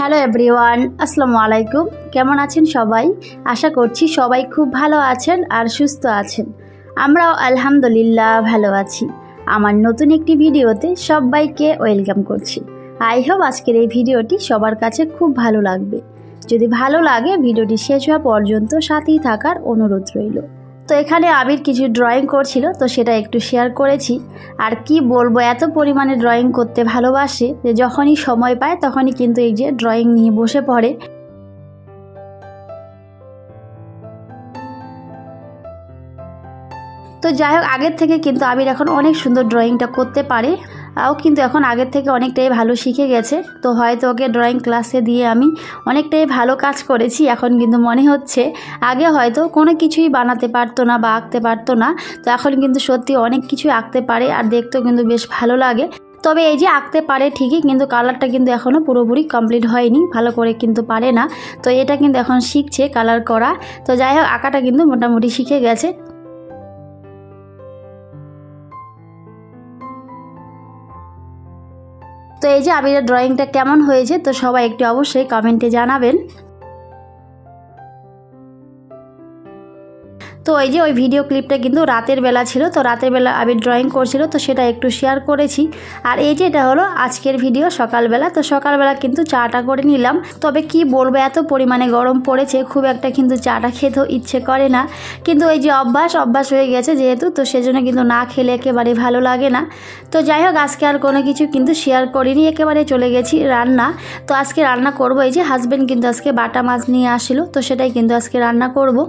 Hello everyone, আসসালামু আলাইকুম। কেমন আছেন সবাই? আশা করছি সবাই খুব ভালো আছেন আর সুস্থ আছেন। আমরাও আলহামদুলিল্লাহ ভালো আছি। আমার নতুন একটি ভিডিওতে সবাইকে ওয়েলকাম করছি। আই হোপ আজকের এই ভিডিওটি সবার কাছে খুব ভালো লাগবে। যদি ভালো লাগে ভিডিওটি শেষ হওয়া পর্যন্ত সাথেই থাকার অনুরোধ রইল। তো এখানে আবির কিছু ড্রয়িং করছিল, তো সেটা একটু শেয়ার করেছি। আর কি বলবো, এত পরিমাণে ড্রয়িং করতে ভালোবাসে যে যখনই সময় পায় তখনই কিন্তু এই যে ড্রয়িং নিয়ে বসে পড়ে। তো যাই হোক, আগের থেকে কিন্তু আবির এখন অনেক সুন্দর ড্রয়িংটা করতে পারে। ও কিন্তু এখন আগের থেকে অনেকটাই ভালো শিখে গেছে। তো হয়তো ওকে ড্রয়িং ক্লাসে দিয়ে আমি অনেকটাই ভালো কাজ করেছি। এখন কিন্তু মনে হচ্ছে আগে হয়তো কোনো কিছুই বানাতে পারতো না বা আঁকতে পারতো না, তো এখন কিন্তু সত্যি অনেক কিছুই আঁকতে পারে আর দেখতেও কিন্তু বেশ ভালো লাগে। তবে এই যে আঁকতে পারে ঠিকই, কিন্তু কালারটা কিন্তু এখনও পুরোপুরি কমপ্লিট হয়নি, ভালো করে কিন্তু পারে না। তো এটা কিন্তু এখন শিখছে কালার করা। তো যাই হোক, আঁকাটা কিন্তু মোটামুটি শিখে গেছে। তো এই যে আবিরের ড্রয়িংটা কেমন হয়েছে তো সবাই একটু অবশ্যই কমেন্টে জানাবেন। তো এই যে ওই ভিডিও ক্লিপটা কিন্তু রাতের বেলা ছিল, তো রাতের বেলা আবির ড্রয়িং করছিল, তো সেটা একটু শেয়ার করেছি। আর এই যে এটা হলো আজকের ভিডিও সকালবেলা। তো সকালবেলা কিন্তু চাটা করে নিলাম। তবে কি বলবো, এত পরিমাণে গরম পড়েছে, খুব একটা কিন্তু চাটা খেতেও ইচ্ছে করে না। কিন্তু ওই যে অভ্যাস হয়ে গেছে যেহেতু, তো সেজন্য কিন্তু না খেলে একেবারে ভালো লাগে না। তো যাই হোক, আজকে আর কোনো কিছু কিন্তু শেয়ার করিনি, একেবারে চলে গেছি রান্না। তো আজকে রান্না করবো, এই যে হাজবেন্ড কিন্তু আজকে বাটা মাছ নিয়ে আসলো, তো সেটাই কিন্তু আজকে রান্না করব।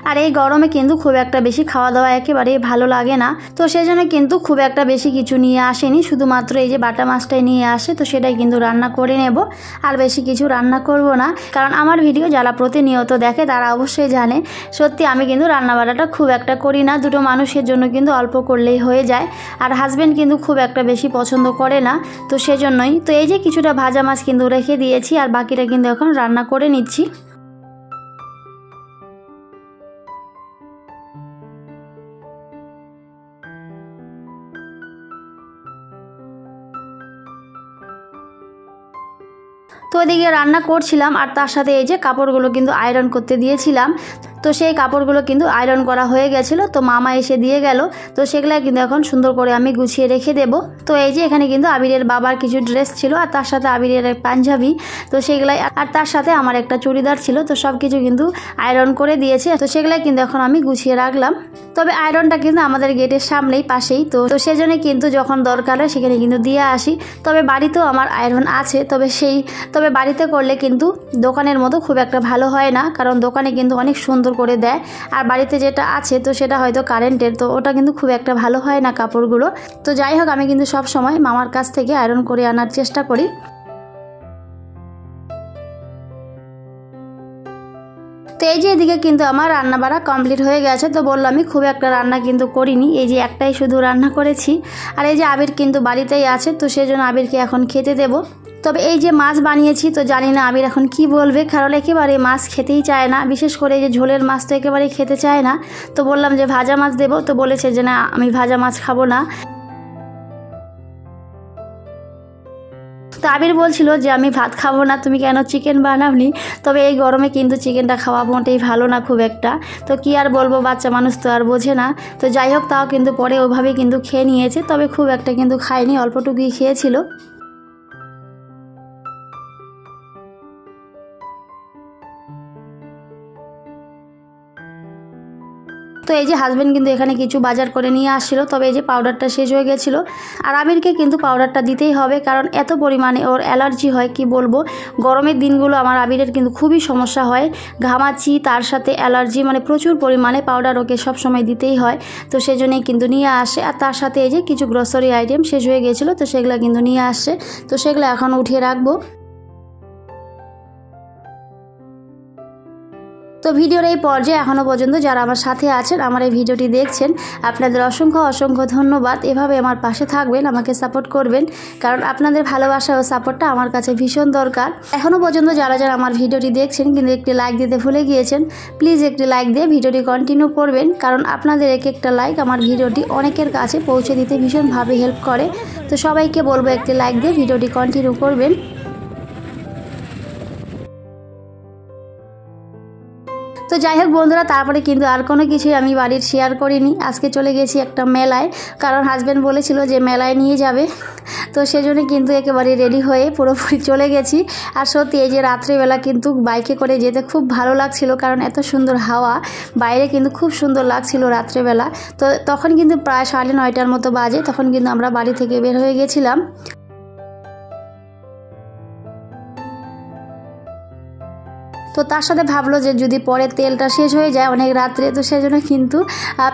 আর এই গরমে কিন্তু খুব একটা বেশি খাওয়া দাওয়া একেবারেই ভালো লাগে না। তো সেজন্য কিন্তু খুব একটা বেশি কিছু নিয়ে আসেনি, শুধুমাত্র এই যে বাটা মাছটাই নিয়ে আসে, তো সেটাই কিন্তু রান্না করে নেব। আর বেশি কিছু রান্না করব না, কারণ আমার ভিডিও যারা প্রতিনিয়ত দেখে তারা অবশ্যই জানে সত্যি আমি কিন্তু রান্না বাড়াটা খুব একটা করি না। দুটো মানুষের জন্য কিন্তু অল্প করলেই হয়ে যায়। আর হাজবেন্ড কিন্তু খুব একটা বেশি পছন্দ করে না, তো সেজন্যই। তো এই যে কিছুটা ভাজা মাছ কিন্তু রেখে দিয়েছি, আর বাকিটা কিন্তু এখন রান্না করে নিচ্ছি। তো ওইদিকে রান্না করছিলাম, আর তার সাথে এই যে কাপড়গুলো কিন্তু আয়রন করতে দিয়েছিলাম। তো সেই কাপড়গুলো কিন্তু আয়রন করা হয়ে গেছিলো, তো মামা এসে দিয়ে গেল। তো সেগুলো কিন্তু এখন সুন্দর করে আমি গুছিয়ে রেখে দেব। তো এই যে এখানে কিন্তু আবিরের বাবার কিছু ড্রেস ছিল, আর তার সাথে আবিরের পাঞ্জাবি, তো সেগুলাই, আর তার সাথে আমার একটা চুড়িদার ছিল। তো সব কিছু কিন্তু আয়রন করে দিয়েছে, তো সেগুলাই কিন্তু এখন আমি গুছিয়ে রাখলাম। তবে আয়রনটা কিন্তু আমাদের গেটের সামনেই পাশেই, তো সেজন্য কিন্তু যখন দরকার হয় সেখানে কিন্তু দিয়ে আসি। তবে বাড়িতেও আমার আয়রন আছে, তবে বাড়িতে করলে কিন্তু দোকানের মতো খুব একটা ভালো হয় না, কারণ দোকানে কিন্তু অনেক সুন্দর করে দেয়। আর বাড়িতে যেটা আছে তো সেটা হয়তো কারেন্টের, তো ওটা কিন্তু খুব একটা ভালো হয় না কাপড়গুলো। তো যাই হোক, আমি কিন্তু সব সময় মামার কাছ থেকে আয়রন করে আনার চেষ্টা করি। তো এই যে এদিকে কিন্তু আমার রান্না বাড়া কমপ্লিট হয়ে গেছে। তো বললাম আমি খুব একটা রান্না কিন্তু করিনি, এই যে একটাই শুধু রান্না করেছি। আর এই যে আবির কিন্তু বাড়িতেই আছে, তো সেজন্য আবিরকে এখন খেতে দেব। তবে এই যে মাছ বানিয়েছি, তো জানি না আবির এখন কি বলবে, কারণ একেবারে মাছ খেতেই চায় না, বিশেষ করে এই যে ঝোলের মাছ তো একেবারেই খেতে চায় না। তো বললাম যে ভাজা মাছ দেবো, তো বলেছে যে না, আমি ভাজা মাছ খাবো না। তো আবির বলছিল যে আমি ভাত খাবো না, তুমি কেন চিকেন বানাওনি। তবে এই গরমে কিন্তু চিকেনটা খাওয়া মোটেই ভালো না খুব একটা। তো কি আর বলবো, বাচ্চা মানুষ তো আর বোঝে না। তো যাই হোক, তাও কিন্তু পরে ওইভাবেই কিন্তু খেয়ে নিয়েছে, তবে খুব একটা কিন্তু খায়নি, অল্পটুকুই খেয়েছিল। তো এই যে হাজবেন্ড কিন্তু এখানে কিছু বাজার করে নিয়ে আসছিল, তবে এই যে পাউডারটা শেষ হয়ে গেছিলো। আর আবিরকে কিন্তু পাউডারটা দিতেই হবে, কারণ এত পরিমাণে ওর অ্যালার্জি হয় কি বলবো। গরমের দিনগুলো আমার আবিরের কিন্তু খুবই সমস্যা হয়, ঘামাচ্ছি, তার সাথে অ্যালার্জি, মানে প্রচুর পরিমাণে পাউডার ওকে সবসময় দিতেই হয়। তো সেজন্যই কিন্তু নিয়ে আসে। আর তার সাথে এই যে কিছু গ্রোসারি আইটেম শেষ হয়ে গেছিলো, তো সেগুলো কিন্তু নিয়ে আসছে। তো সেগুলো এখন উঠিয়ে রাখবো। তো ভিডিওর এই পর্যায়ে এখনও পর্যন্ত যারা আমার সাথে আছেন, আমার এই ভিডিওটি দেখছেন, আপনাদের অসংখ্য ধন্যবাদ। এভাবে আমার পাশে থাকবেন, আমাকে সাপোর্ট করবেন, কারণ আপনাদের ভালোবাসা ও সাপোর্টটা আমার কাছে ভীষণ দরকার। এখনও পর্যন্ত যারা আমার ভিডিওটি দেখছেন কিন্তু একটি লাইক দিতে ভুলে গিয়েছেন, প্লিজ একটি লাইক দিয়ে ভিডিওটি কন্টিনিউ করবেন, কারণ আপনাদের একটা লাইক আমার ভিডিওটি অনেকের কাছে পৌঁছে দিতে ভীষণভাবে হেল্প করে। তো সবাইকে বলবো একটি লাইক দিয়ে ভিডিওটি কন্টিনিউ করবেন। তো যাই হোক বন্ধুরা, তারপরে কিন্তু আর কোনো কিছুই আমি বাড়ির শেয়ার করিনি। আজকে চলে গেছি একটা মেলায়, কারণ হাজব্যান্ড বলেছিল যে মেলায় নিয়ে যাবে, তো সেজন্য কিন্তু একেবারে রেডি হয়ে পুরোপুরি চলে গেছি। আর সত্যি এই যে রাত্রিবেলা কিন্তু বাইকে করে যেতে খুব ভালো লাগছিল, কারণ এত সুন্দর হাওয়া, বাইরে কিন্তু খুব সুন্দর লাগছিল রাত্রিবেলা। তো তখন কিন্তু প্রায় 9:30টার মতো বাজে, তখন কিন্তু আমরা বাড়ি থেকে বের হয়ে গেছিলাম। তো তার সাথে ভাবলো যে যদি পরে তেলটা শেষ হয়ে যায় অনেক রাত্রে, তো সেজন্য কিন্তু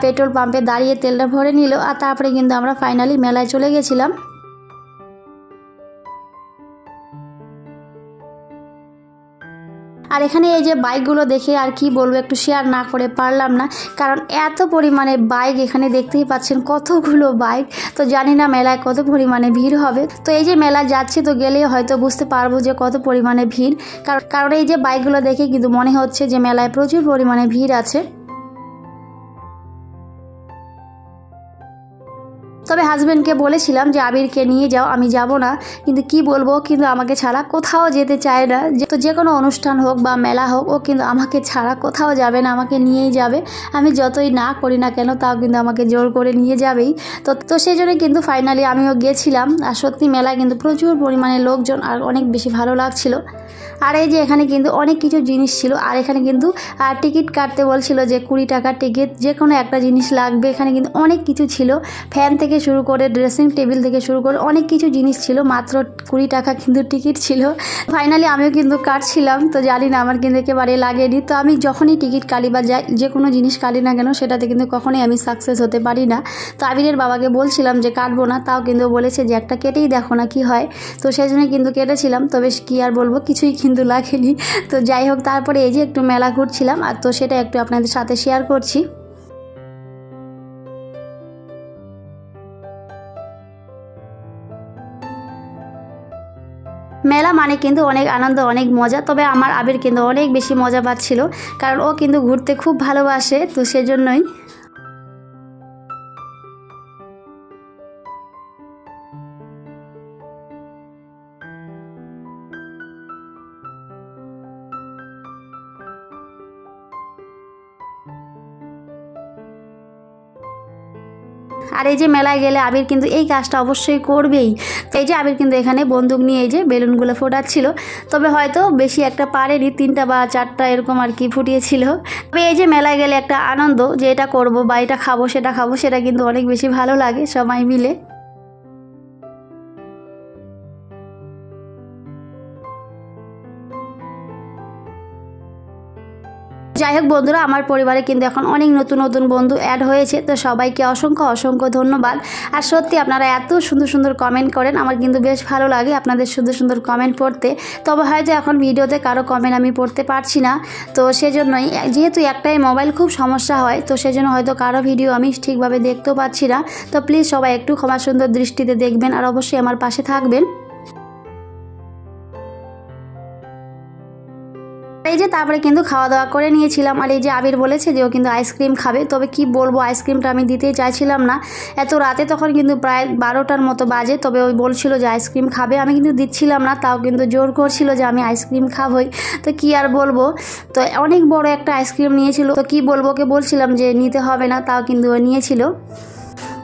পেট্রোল পাম্পে দাঁড়িয়ে তেলটা ভরে নিল। আর তারপরে কিন্তু আমরা ফাইনালি মেলায় চলে গেছিলাম। আর এখানে এই যে বাইকগুলো দেখে আর কি বলবো, একটু শেয়ার না করে পারলাম না, কারণ এত পরিমাণে বাইক এখানে দেখতেই পাচ্ছেন, কতগুলো বাইক। তো জানি না মেলায় কত পরিমাণে ভিড় হবে। তো এই যে মেলা যাচ্ছি, তো গেলেই হয়তো বুঝতে পারবো যে কত পরিমাণে ভিড়, কারণ এই যে বাইকগুলো দেখে কিন্তু মনে হচ্ছে যে মেলায় প্রচুর পরিমাণে ভিড় আছে। তবে হাজব্যান্ডকে বলেছিলাম যে আবিরকে নিয়ে যাও, আমি যাব না, কিন্তু কি বলবো, কিন্তু আমাকে ছাড়া কোথাও যেতে চায় না। তো যে কোনো অনুষ্ঠান হোক বা মেলা হোক, ও কিন্তু আমাকে ছাড়া কোথাও যাবে না, আমাকে নিয়েই যাবে। আমি যতই না করি না কেন, তাও কিন্তু আমাকে জোর করে নিয়ে যাবেই। তো সেই জন্য কিন্তু ফাইনালি আমিও গেছিলাম। আর সত্যি মেলায় কিন্তু প্রচুর পরিমাণে লোকজন, আর অনেক বেশি ভালো লাগছিল। আর এই যে এখানে কিন্তু অনেক কিছু জিনিস ছিল, আর এখানে কিন্তু টিকিট কাটতে বলছিল যে 20 টাকার টিকিট, যে কোনো একটা জিনিস লাগবে। এখানে কিন্তু অনেক কিছু ছিল, ফ্যান থেকে শুরু করে ড্রেসিং টেবিল থেকে শুরু করে অনেক কিছু জিনিস ছিল, মাত্র 20 টাকা কিন্তু টিকিট ছিল। ফাইনালি আমিও কিন্তু কাটছিলাম, তো জানি না আমার কিন্তু একেবারে লাগেনি। তো আমি যখনই টিকিট কাটি বা যে কোনো জিনিস কাটি না কেন, সেটাতে কিন্তু কখনোই আমি সাকসেস হতে পারি না। তো আবিরের বাবাকে বলছিলাম যে কাটবো না, তাও কিন্তু বলেছে যে একটা কেটেই দেখো না কি হয়। তো সেই জন্য কিন্তু কেটেছিলাম, তবে কি আর বলবো, কিছুই কিন্তু লাগেনি। তো যাই হোক, তারপরে এই যে একটু মেলা ঘুরছিলাম, আর তো সেটা একটু আপনাদের সাথে শেয়ার করছি। মেলা মানে কিন্তু অনেক আনন্দ, অনেক মজা। তবে আমার আবির কিন্তু অনেক বেশি মজা পাচ্ছিল, কারণ ও কিন্তু ঘুরতে খুব ভালোবাসে, তো সেজন্যই। আর এই যে মেলায় গেলে আবির কিন্তু এই কাজটা অবশ্যই করবেই। তো এই যে আবির কিন্তু এখানে বন্দুক নিয়ে এই যে বেলুনগুলো ফোটাচ্ছিল, তবে হয়তো বেশি একটা পারেনি, 3টা বা 4টা এরকম আর কি ফুটিয়েছিল। তবে এই যে মেলায় গেলে একটা আনন্দ, যে এটা করবো বা এটা খাবো সেটা খাবো, সেটা কিন্তু অনেক বেশি ভালো লাগে সবাই মিলে। যাই হোক বন্ধুরা, আমার পরিবারে কিন্তু এখন অনেক নতুন নতুন বন্ধু অ্যাড হয়েছে, তো সবাইকে অসংখ্য ধন্যবাদ। আর সত্যি আপনারা এত সুন্দর কমেন্ট করেন, আমার কিন্তু বেশ ভালো লাগে আপনাদের সুন্দর কমেন্ট পড়তে। তবে হয়তো এখন ভিডিওতে কারো কমেন্ট আমি পড়তে পারছি না, তো সেজন্যই, যেহেতু একটাই মোবাইল খুব সমস্যা হয়, তো সেজন্য হয়তো কারো ভিডিও আমি ঠিকভাবে দেখতেও পাচ্ছি না। তো প্লিজ সবাই একটু ক্ষমা সুন্দর দৃষ্টিতে দেখবেন, আর অবশ্যই আমার পাশে থাকবেন। এই যে তারপরে কিন্তু খাওয়া দাওয়া করে নিয়েছিলাম। আর এই যে আবির বলেছে যে ও কিন্তু আইসক্রিম খাবে, তবে কি বলবো, আইসক্রিমটা আমি দিতেই চাইছিলাম না এত রাতে, তখন কিন্তু প্রায় 12টার মতো বাজে। তবে ওই বলছিল যে আইসক্রিম খাবে, আমি কিন্তু দিচ্ছিলাম না, তাও কিন্তু জোর করছিল যে আমি আইসক্রিম খাবই। তো কি আর বলবো, তো অনেক বড় একটা আইসক্রিম নিয়েছিল, তো কি বলবো, ওকে বলছিলাম যে নিতে হবে না, তাও কিন্তু ও নিয়েছিল।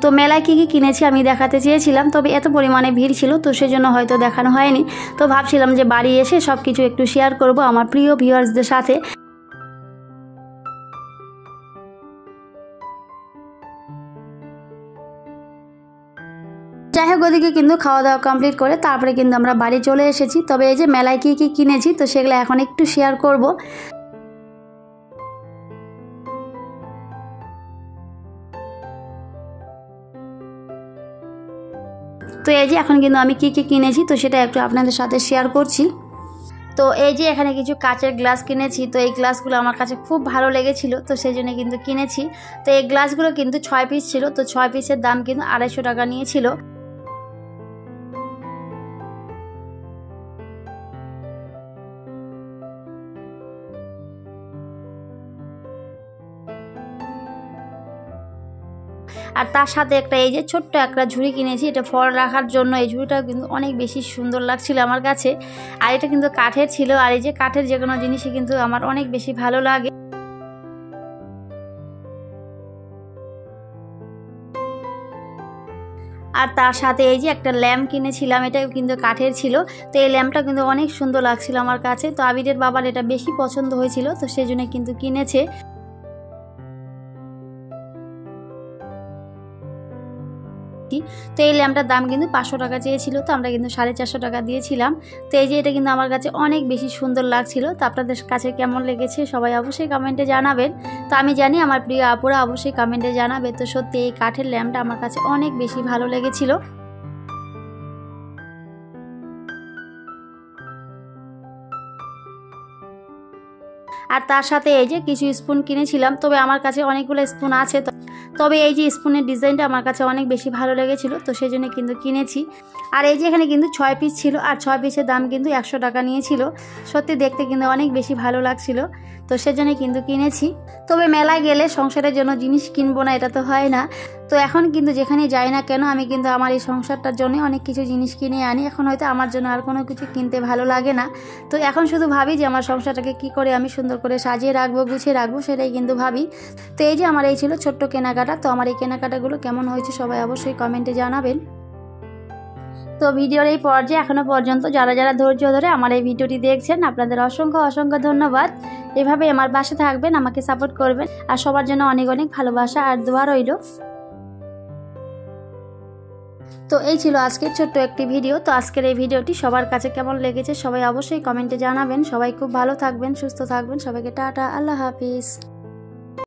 তো মেলায় কী কী কিনেছি আমি দেখাতে চেয়েছিলাম, তবে এত পরিমাণে ভিড় ছিল, তো সেজন্য হয়তো দেখানো হয়নি। তো ভাবছিলাম যে বাড়ি এসে সব কিছু একটু শেয়ার করব আমার প্রিয় ভিউয়ার্সদের সাথে। যাই হোক, ওদিকে কিন্তু খাওয়া দাওয়া কমপ্লিট করে তারপরে কিন্তু আমরা বাড়ি চলে এসেছি। তবে এই যে মেলায় কী কী কিনেছি, তো সেগুলো এখন একটু শেয়ার করব। তো এই যে এখন কিন্তু আমি কী কী কিনেছি, তো সেটা একটু আপনাদের সাথে শেয়ার করছি। তো এই যে এখানে কিছু কাচের গ্লাস কিনেছি, তো এই গ্লাসগুলো আমার কাছে খুব ভালো লেগেছিল, তো সেই জন্য কিন্তু কিনেছি। তো এই গ্লাসগুলো কিন্তু 6 পিস ছিল, তো 6 পিসের দাম কিন্তু 250 টাকা নিয়েছিল। আর তার সাথে একটা এই যে ছোট্ট একটা ঝুড়ি কিনেছি, এটা ফল রাখার জন্য। এই ঝুড়িটাও কিন্তু অনেক বেশি সুন্দর লাগছিল আমার কাছে। আর এটা কিন্তু কাঠের ছিল, আর এই যে কাঠের যে কোনো জিনিসই কিন্তু আমার অনেক বেশি ভালো লাগে। আর তার সাথে এই যে একটা ল্যাম্প কিনেছিলাম, এটাও কিন্তু কাঠের ছিল। তো এই ল্যাম্পটা কিন্তু অনেক সুন্দর লাগছিল আমার কাছে। তো আবিরের বাবার এটা বেশি পছন্দ হয়েছিল, তো সেই জন্য কিন্তু কিনেছে। তো এই ল্যাম্পটার দাম কিন্তু 500 টাকা চেয়েছিল, তো আমরা কিন্তু 450 টাকা দিয়েছিলাম। তো এই যে এটা কিন্তু আমার কাছে অনেক বেশি সুন্দর লাগছিল। তো আপনাদের কাছে কেমন লেগেছে সবাই অবশ্যই কমেন্টে জানাবেন। তো আমি জানি আমার প্রিয় আপুরা অবশ্যই কমেন্টে জানাবে। তো সত্যি এই কাঠের ল্যাম্পটা আমার কাছে অনেক বেশি ভালো লেগেছিল। আর তার সাথে এই যে কিছু স্পুন কিনেছিলাম, তবে আমার কাছে অনেকগুলো স্পুন আছে, তবে এই যে স্পুনের ডিজাইনটা আমার কাছে অনেক বেশি ভালো লেগেছিল, তো সেই জন্য কিন্তু কিনেছি। আর এই যে এখানে কিন্তু 6 পিস ছিল, আর 6 পিসের দাম কিন্তু 100 টাকা নিয়েছিল। সত্যি দেখতে কিন্তু অনেক বেশি ভালো লাগছিল, তো সেজন্য কিন্তু কিনেছি। তবে মেলায় গেলে সংসারের জন্য জিনিস কিনবো না এটা তো হয় না। তো এখন কিন্তু যেখানে যাই না কেন আমি কিন্তু আমার এই সংসারটার জন্য অনেক কিছু জিনিস কিনে আনি। এখন হয়তো আমার জন্য আর কোনো কিছু কিনতে ভালো লাগে না। তো এখন শুধু ভাবি যে আমার সংসারটাকে কি করে আমি সুন্দর করে সাজিয়ে রাখবো, গুছিয়ে রাখবো, সেটাই কিন্তু ভাবি। তো এই যে আমার এই ছিল ছোট্ট কেনাকাটা। তো আমার এই কেনাকাটাগুলো কেমন হয়েছে সবাই অবশ্যই কমেন্টে জানাবেন। তো ভিডিওর এই পর্যায়ে এখনো পর্যন্ত যারা যারা ধৈর্য ধরে আমার এই ভিডিওটি দেখছেন, আপনাদের অসংখ্য অসংখ্য ধন্যবাদ। এভাবে আমার পাশে থাকবেন, আমাকে সাপোর্ট করবেন, আর সবার জন্য অনেক অনেক ভালোবাসা আর দোয়া রইল। তো এই ছিল আজকের ছোট্ট একটি ভিডিও। তো আজকের এই ভিডিওটি সবার কাছে কেমন লেগেছে সবাই অবশ্যই কমেন্টে জানাবেন। সবাই খুব ভালো থাকবেন, সুস্থ থাকবেন। সবাইকে টাটা, আল্লাহ হাফিজ।